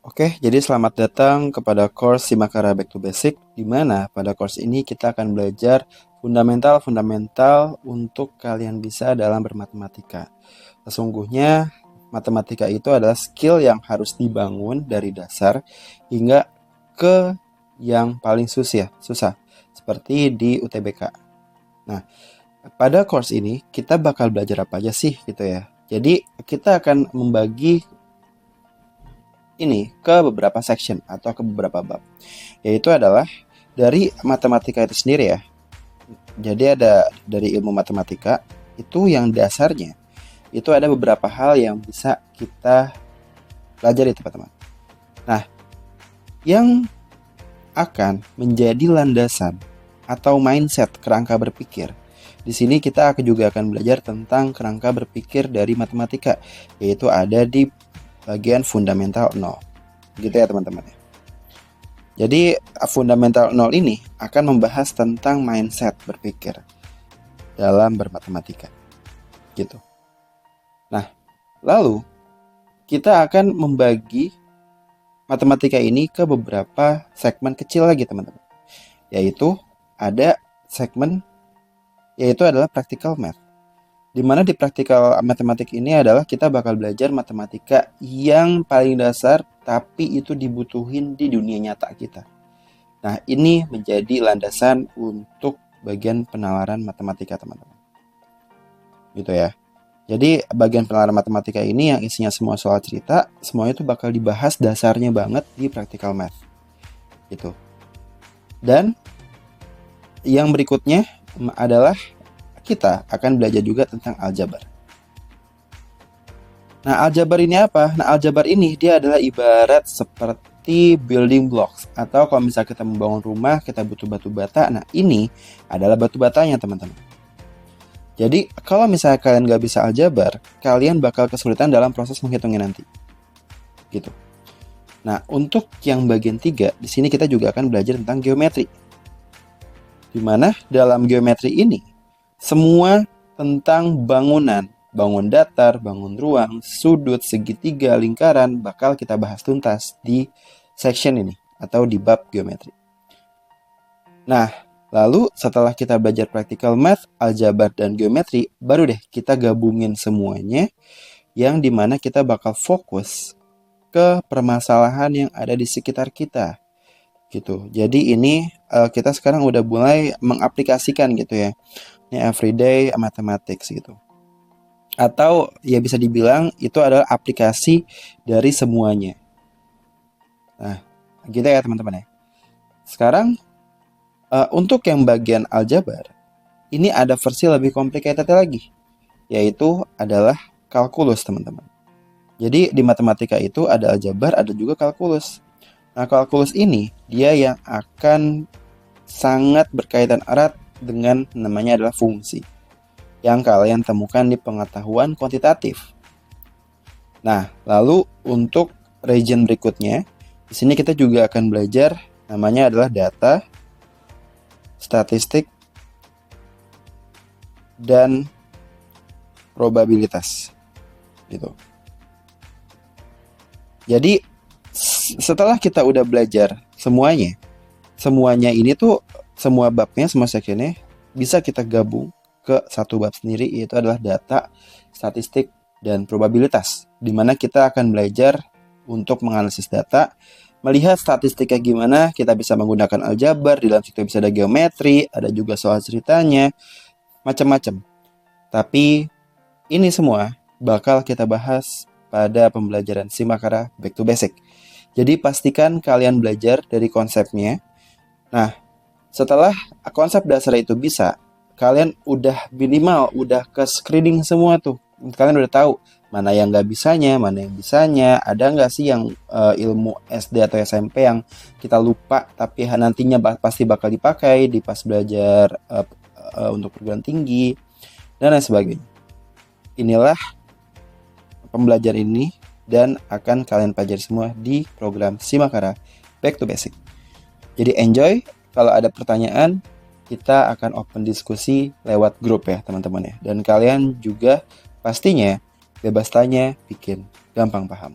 Oke, jadi selamat datang kepada course Simakara Back to Basic, di mana pada course ini kita akan belajar fundamental-fundamental untuk kalian bisa dalam bermatematika. Sesungguhnya, matematika itu adalah skill yang harus dibangun dari dasar hingga ke yang paling susah, seperti di UTBK. Nah, pada course ini kita bakal belajar apa aja sih gitu ya. Jadi, kita akan membagi ini ke beberapa section atau ke beberapa bab, yaitu adalah dari matematika itu sendiri ya. Jadi ada dari ilmu matematika itu yang dasarnya itu ada beberapa hal yang bisa kita pelajari teman-teman. Nah, yang akan menjadi landasan atau mindset kerangka berpikir, di sini kita juga akan belajar tentang kerangka berpikir dari matematika, yaitu ada di bagian fundamental 0. Gitu ya teman-teman. Jadi fundamental 0 ini akan membahas tentang mindset berpikir dalam bermatematika. Gitu. Nah, lalu kita akan membagi matematika ini ke beberapa segmen kecil lagi teman-teman. Yaitu ada segmen yaitu adalah practical math. Di mana di praktikal matematik ini adalah kita bakal belajar matematika yang paling dasar, tapi itu dibutuhin di dunia nyata kita. Nah, ini menjadi landasan untuk bagian penalaran matematika, teman-teman. Gitu ya. Jadi, bagian penalaran matematika ini yang isinya semua soal cerita, semuanya itu bakal dibahas dasarnya banget di practical math. Gitu. Dan yang berikutnya adalah kita akan belajar juga tentang aljabar. Nah, aljabar ini apa? Nah, aljabar ini dia adalah ibarat seperti building blocks. Atau kalau misalnya kita membangun rumah, kita butuh batu bata. Nah, ini adalah batu batanya, teman-teman. Jadi, kalau misalnya kalian nggak bisa aljabar, kalian bakal kesulitan dalam proses menghitungnya nanti. Gitu. Nah, untuk yang bagian 3, di sini kita juga akan belajar tentang geometri. Di mana dalam geometri ini, semua tentang bangunan, bangun datar, bangun ruang, sudut, segitiga, lingkaran bakal kita bahas tuntas di section ini atau di bab geometri. Nah, lalu setelah kita belajar practical math, aljabar, dan geometri, baru deh kita gabungin semuanya yang dimana kita bakal fokus ke permasalahan yang ada di sekitar kita. Gitu. Jadi ini kita sekarang udah mulai mengaplikasikan gitu ya. Ini everyday mathematics gitu. Atau ya bisa dibilang itu adalah aplikasi dari semuanya. Nah, gitu ya teman-teman ya. Sekarang untuk yang bagian aljabar, ini ada versi lebih complicated lagi, yaitu adalah kalkulus teman-teman. Jadi di matematika itu ada aljabar, ada juga kalkulus. Nah, kalkulus ini dia yang akan sangat berkaitan erat dengan namanya adalah fungsi yang kalian temukan di pengetahuan kuantitatif. Nah, lalu untuk region berikutnya, di sini kita juga akan belajar namanya adalah data, statistik, dan probabilitas. Gitu. Jadi setelah kita udah belajar semuanya ini tuh semua babnya, semua sectionnya bisa kita gabung ke satu bab sendiri, yaitu adalah data, statistik, dan probabilitas, di mana kita akan belajar untuk menganalisis data, melihat statistiknya gimana, kita bisa menggunakan aljabar, di dalam situ bisa ada geometri, ada juga soal ceritanya, macam-macam. Tapi ini semua bakal kita bahas pada pembelajaran Simakara Back to Basic. Jadi pastikan kalian belajar dari konsepnya. Nah, setelah konsep dasar itu bisa, kalian udah minimal, udah ke screening semua tuh. Kalian udah tahu mana yang nggak bisanya, mana yang bisanya. Ada nggak sih yang ilmu SD atau SMP yang kita lupa, tapi nantinya pasti bakal dipakai di pas belajar untuk perguruan tinggi, dan lain sebagainya. Inilah pembelajaran ini dan akan kalian pelajari semua di program Simakara Back to Basic. Jadi enjoy. Kalau ada pertanyaan, kita akan open diskusi lewat grup ya teman-teman ya. Dan kalian juga pastinya bebas tanya, bikin gampang paham.